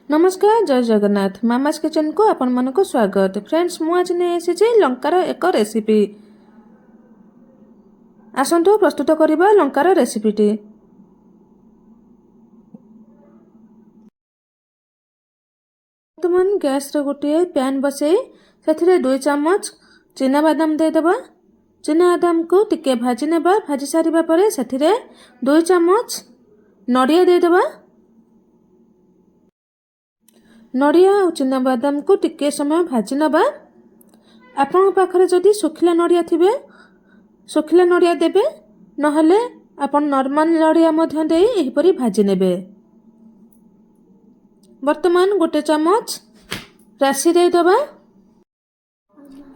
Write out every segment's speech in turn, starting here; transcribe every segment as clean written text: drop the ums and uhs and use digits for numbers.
नमस्कार जय Jagannath mama's kitchen को आपण मन को स्वागत। फ्रेंड्स मु आज नहीं आसी लंकार एक रेसिपी। आसंतु प्रस्तुत करिबा लंकार रेसिपीटी। वर्तमान गैस रे गोटे पैन बसई से 2 चम्मच चिना बादाम दे देबा। चिना बादाम को टिके भाजी नेबा। भाजी सारिबा परे से 2 चम्मच नड़िया दे देबा। नड़िया और चिना बादाम को टिके समय भाजी नबा। आपण पाखरे जदि सुखिला नड़िया थिबे सुखिला नड़िया देबे, नहले आपण नॉर्मल नड़िया मध्य देई एहिपरि भाजी नेबे। वर्तमान गोटे चम्मच राशि दे दबा।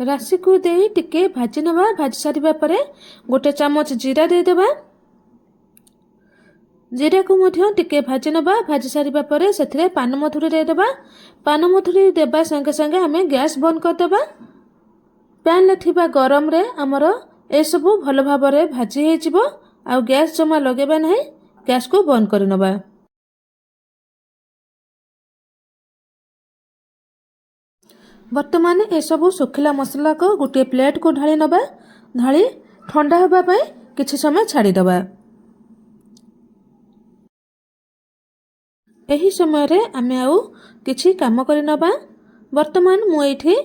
राशि को देई टिके भाजी नबा। भाजी सारिबा परे गोटे चम्मच जीरा दे देबा। जीरा को मध्य टिके भाजी नबा। भाजी सारिबा परे सेथिरे पान मधुरी दे देबा। पान मधुरी देबा संगे संगे हमें गैस बंद कर देबा। पैन ले थिबा गरम रे हमर ए सब भलो भाबरे भाजी हे जिवो। आ गैस जमा लगेबा नहीं, गैस को बंद कर नबा। वर्तमान ए सब सुखिला मसला को गोटे प्लेट को ढाली नबा। ढाली ठंडा होबा पई किछि समय छाड़ी दबा। एही समय रे आमे आउ किछि काम करि नबा। वर्तमान मु एठी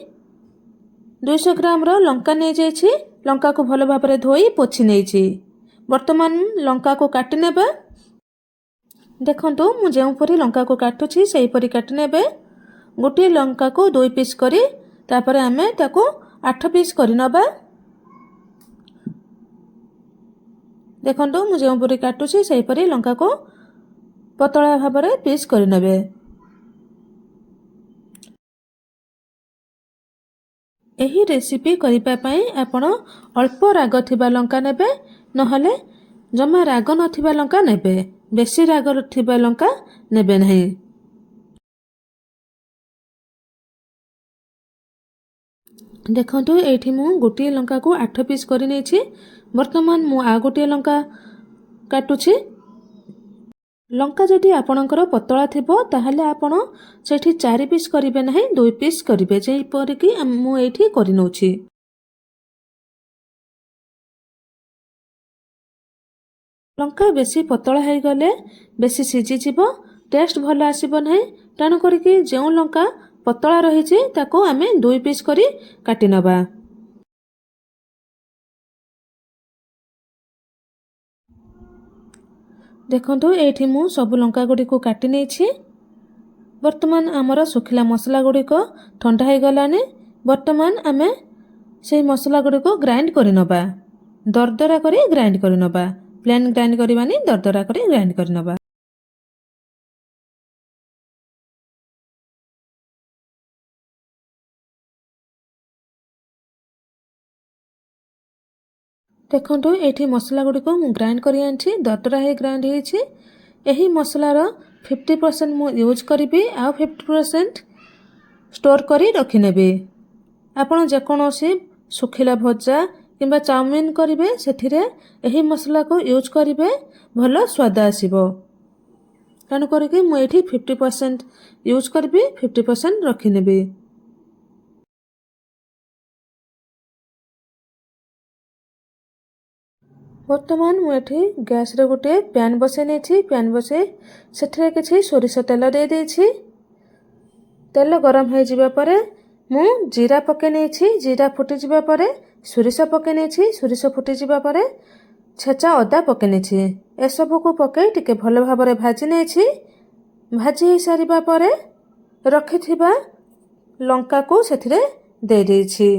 200 ग्राम रो लंका नै जायछि। लंका को भलो भाबरे धोई पोछि नैछि। वर्तमान लंका को काटि नेबा। देखंतु मु जेउ परि लंका को काटुछि सेही परि काटि नेबे। गोटे लंका को 2 पीस करी तापरे आमे ताको 8 पीस करि नबा। देखंतु मु जेउ परि काटुछि सेही परि लंका को पतला भाबरे पीस करि नेबे। एही रेसिपी करिपा पई आपण अल्प राग थिबा लंका नेबे, नहले जमा राग नथिबा लंका नेबे। बेसी राग थिबा लंका नेबे नहीं। देखंतु एठी मु गोटे लंका को 8 पीस करि नेछि। वर्तमान मु आ गोटे लंका काटुछि। लंका जदि आपणकर पतला थिबो ताहले आपण सेठी 4 पीस करिवे नहीं, 2 पीस करिवे। जेही पर कि मु एठी करि नउछि। लंका बेसी पतला हे गले बेसी सिजी जिवो, टेस्ट भलो आसीबो नहीं। तानु करी कि जेउ लंका पतला रहिछि ताको आमे 2 पीस करी काटि नबा। देखंतु एठी मु सब लंका गुडी को काटि नेछि। वर्तमान हमर सुखिला मसला गुडी को ठंडा हे गलाने। वर्तमान आमे सेही मसला गुडी को ग्राइंड करि नबा। दरदरा करी ग्राइंड करि नबा। प्लेन ग्राइंड करिबानी, दरदरा करी ग्राइंड करि नबा। देखंतु एठी मसला गुडी को मु ग्राइंड करि आनछि। दरदरा हे ग्राइंड हेछि। एही मसला रो 50% मु यूज करिबी आ 50% स्टोर करी रखि नेबे। आपण जे कोनोसी सुखिला भजा किबा चाउमिन करिवे सेथिरे एही मसला को यूज करिवे, भलो स्वाद आसीबो। तानु करी कि मु एठी 50% यूज करबी, 50% रखि नेबे। वर्तमान मु एठी गैस रे गोटे पैन बसे नेछि। पैन बसे सेठरे किछि सोरिष तेल दे देछि। तेल गरम हे जिबा परे मु जीरा पके नेछि। जीरा फुटी जिबा परे सोरिष पके नेछि। सोरिष फुटी जिबा परे छेचा अदा पके नेछि। ए सब को पके टिके भलो भाबरे भाजी नेछि। भाजी हे सारिबा परे रखिथिबा लंका को सेथिरे दे देछि।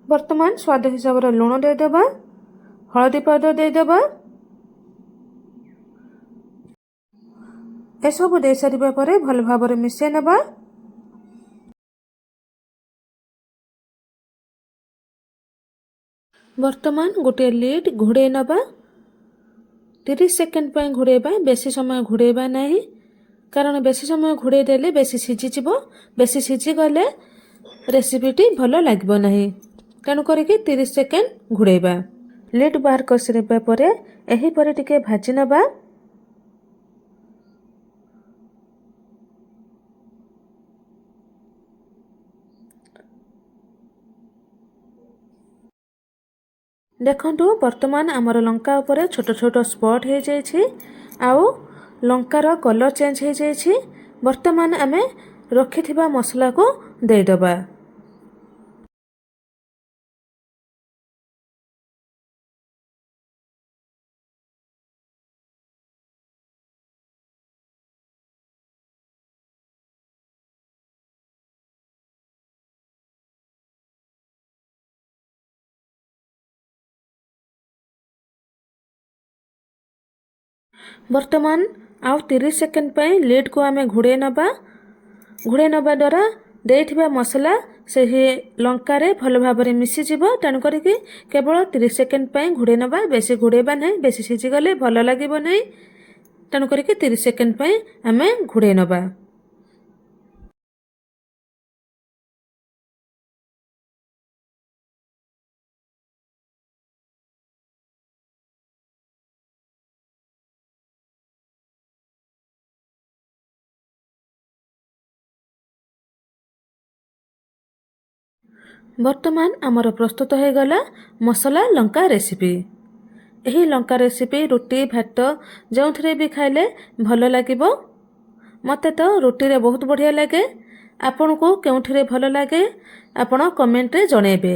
वर्तमान स्वाद हिसाब रे लूण दे देबा। हळदी पाउडर दे देबा। ए सब दे सारिबा परे भलो भाबरे मिसे नेबा। वर्तमान गोटे लीड घोड़े नबा। 30 सेकंड पय घोड़ेबा। बेसी समय घोड़ेबा नहीं, कारण बेसी समय घोड़े देले बेसी सिजी जिवो। बेसी सिजी गले रेसिपीटी भलो लागबो नहीं। तेणु करी 30 सेकेंड घोड़ेबा। ଲିଡ୍ ବାହାର କରିସାରିବା ପରେ ଏହିପରି ଟିକେ ଭାଜି ନେବା। ଦେଖନ୍ତୁ ବର୍ତ୍ତମାନ ଆମର ଲଙ୍କା ଉପରେ ଛୋଟ ଛୋଟ ସ୍ପଟ୍ ହେଇଯାଇଛି ଆଉ ଲଙ୍କାର କଲର୍ ଚେଞ୍ଜ ହେଇଯାଇଛି। ବର୍ତ୍ତମାନ ଆମେ ରଖିଥିବା ମସଲାକୁ ଦେଇଦେବା। ବର୍ତ୍ତମାନ ଆଉ 30 ସେକେଣ୍ଡ ପାଇଁ ଲିଡ୍କୁ ଆମେ ଘୋଡ଼େଇ ନେବା। ଘୋଡ଼େଇ ନେବା ଦ୍ୱାରା ଦେଇଥିବା ମସଲା ସେହି ଲଙ୍କାରେ ଭଲ ଭାବରେ ମିଶିଯିବ। ତେଣୁ କରିକି କେବଳ 30 ସେକେଣ୍ଡ ପାଇଁ ଘୋଡ଼େଇ ନେବା, ବେଶୀ ଘୋଡ଼େଇବା ନାହିଁ, ବେଶୀ ସିଝିଗଲେ ଭଲ ଲାଗିବ ନାହିଁ। ତେଣୁ କରିକି 30 ସେକେଣ୍ଡ ପାଇଁ ଆମେ ଘୋଡ଼େଇ ନେବା। ବର୍ତ୍ତମାନ ଆମର ପ୍ରସ୍ତୁତ ହୋଇଗଲା ମସଲା ଲଙ୍କା ରେସିପି। ଏହି ଲଙ୍କା ରେସିପି ରୁଟି, ଭାତ ଯେଉଁଥିରେ ବି ଖାଇଲେ ଭଲ ଲାଗିବ। ମୋତେ ତ ରୁଟିରେ ବହୁତ ବଢ଼ିଆ ଲାଗେ। ଆପଣଙ୍କୁ କେଉଁଥିରେ ଭଲ ଲାଗେ ଆପଣ କମେଣ୍ଟରେ ଜଣାଇବେ।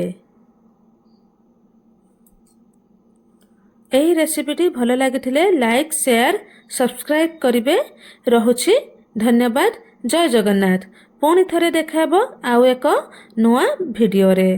ଏହି ରେସିପିଟି ଭଲ ଲାଗିଥିଲେ ଲାଇକ୍, ସେୟାର, ସବସ୍କ୍ରାଇବ୍ କରିବେ। ରହୁଛି। ଧନ୍ୟବାଦ। ଜୟ ଜଗନ୍ନାଥ। ପୁଣି ଥରେ ଦେଖା ହେବ ଆଉ ଏକ ନୂଆ ଭିଡ଼ିଓରେ।